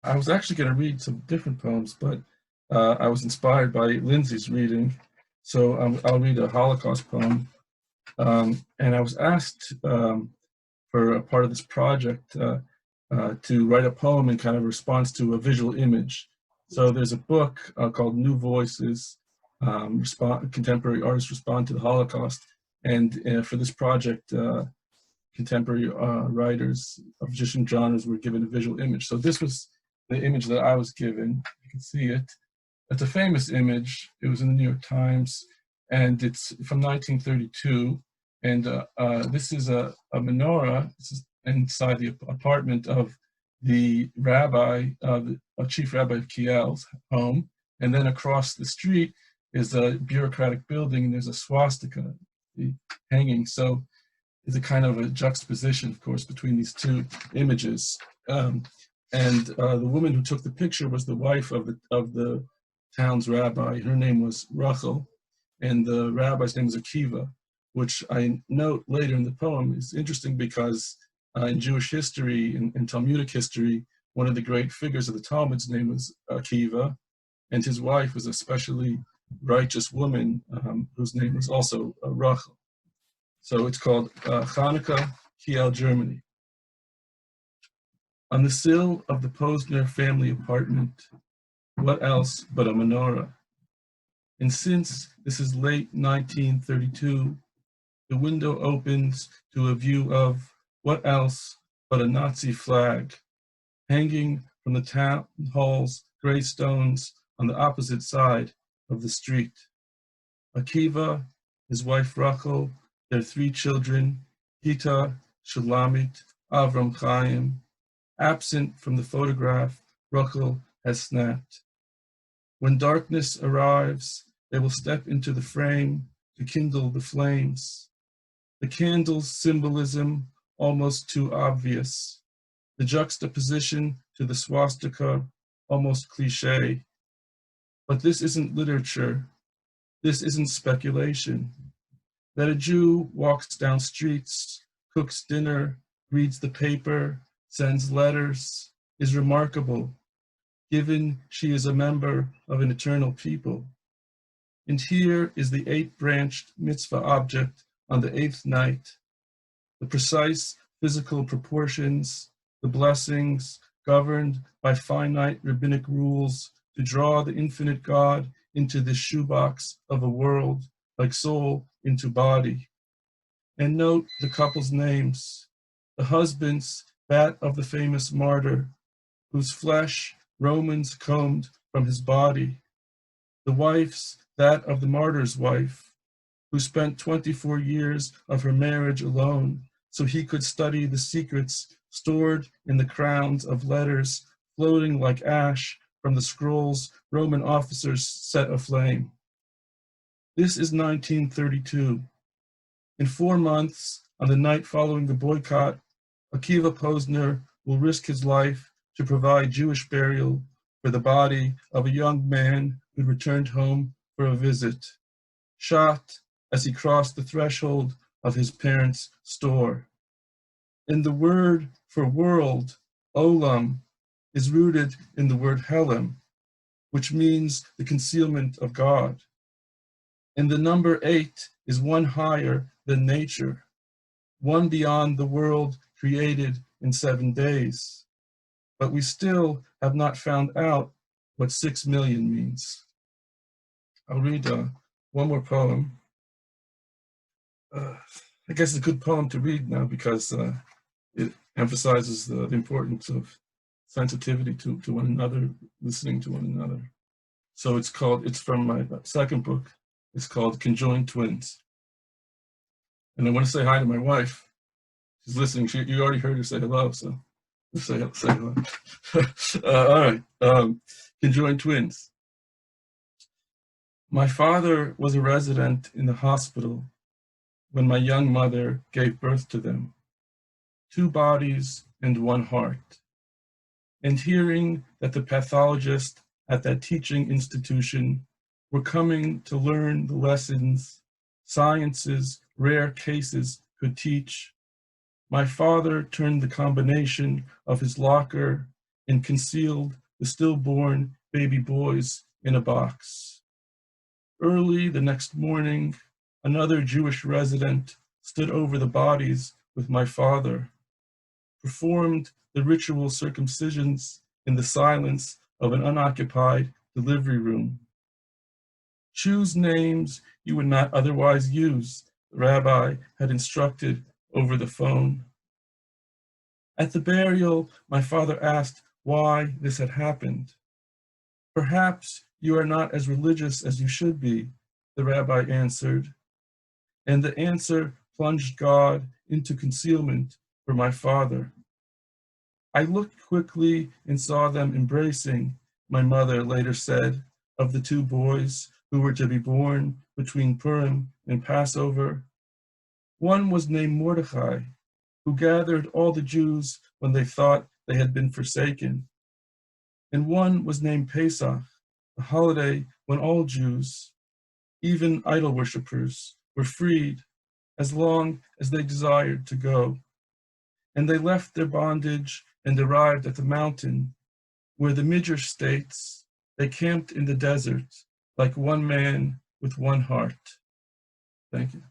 I was actually going to read some different poems, but I was inspired by Lindsay's reading. So I'll read a Holocaust poem. And I was asked for a part of this project to write a poem in kind of response to a visual image. So there's a book called New Voices, Contemporary Artists Respond to the Holocaust. And for this project, contemporary writers of different genres were given a visual image. So this was the image that I was given. You can see it. It's a famous image. It was in the New York Times, and it's from 1932. And this is a menorah. This is inside the apartment of the rabbi, the chief rabbi of Kiel's home. And then across the street is a bureaucratic building, and there's a swastika hanging. So it's a kind of a juxtaposition, of course, between these two images. And the woman who took the picture was the wife of the town's rabbi. Her name was Rachel, and the rabbi's name was Akiva, which I note later in the poem is interesting because in Jewish history, in Talmudic history, one of the great figures of the Talmud's name was Akiva, and his wife was a especially righteous woman whose name was also Rachel. So it's called Hanukkah, Kiel, Germany. On the sill of the Posner family apartment, what else but a menorah? And since this is late 1932, the window opens to a view of what else but a Nazi flag hanging from the town hall's gray stones on the opposite side of the street. Akiva, his wife Rachel, their 3 children, Gita, Shulamit, Avram Chaim. Absent from the photograph Rachel has snapped. When darkness arrives, they will step into the frame to kindle the flames. The candle's symbolism almost too obvious. The juxtaposition to the swastika almost cliche. But this isn't literature. This isn't speculation. That a Jew walks down streets, cooks dinner, reads the paper, sends letters, is remarkable, given she is a member of an eternal people. And here is the 8-branched mitzvah object on the 8th night, the precise physical proportions, the blessings governed by finite rabbinic rules to draw the infinite God into this shoebox of a world, like soul into body. And note the couple's names, the husband's that of the famous martyr, whose flesh Romans combed from his body, the wife's that of the martyr's wife, who spent 24 years of her marriage alone so he could study the secrets stored in the crowns of letters floating like ash from the scrolls Roman officers set aflame. This is 1932. In 4 months, on the night following the boycott, Akiva Posner will risk his life to provide Jewish burial for the body of a young man who returned home for a visit, shot as he crossed the threshold of his parents' store. And the word for world, olam, is rooted in the word helem, which means the concealment of God. And the number 8 is one higher than nature, one beyond the world created in 7 days. But we still have not found out what 6 million means. I'll read one more poem. I guess it's a good poem to read now because it emphasizes the importance of sensitivity to one another, listening to one another. So it's from my second book. It's called Conjoined Twins. And I want to say hi to my wife. She's listening. You already heard her say hello, so let's say hello. All right. Conjoined twins. My father was a resident in the hospital when my young mother gave birth to them. 2 bodies and 1 heart. And hearing that the pathologists at that teaching institution were coming to learn the lessons science's rare cases could teach, my father turned the combination of his locker and concealed the stillborn baby boys in a box. Early the next morning, another Jewish resident stood over the bodies with my father, performed the ritual circumcisions in the silence of an unoccupied delivery room. Choose names you would not otherwise use, the rabbi had instructed over the phone. At the burial, my father asked why this had happened. Perhaps you are not as religious as you should be, the rabbi answered, and the answer plunged God into concealment for my father. I looked quickly and saw them embracing, my mother later said, of the two boys who were to be born between Purim and Passover. One was named Mordechai, who gathered all the Jews when they thought they had been forsaken. And one was named Pesach, the holiday when all Jews, even idol worshippers, were freed as long as they desired to go. And they left their bondage and arrived at the mountain where the Midrash states they camped in the desert like one man with one heart. Thank you.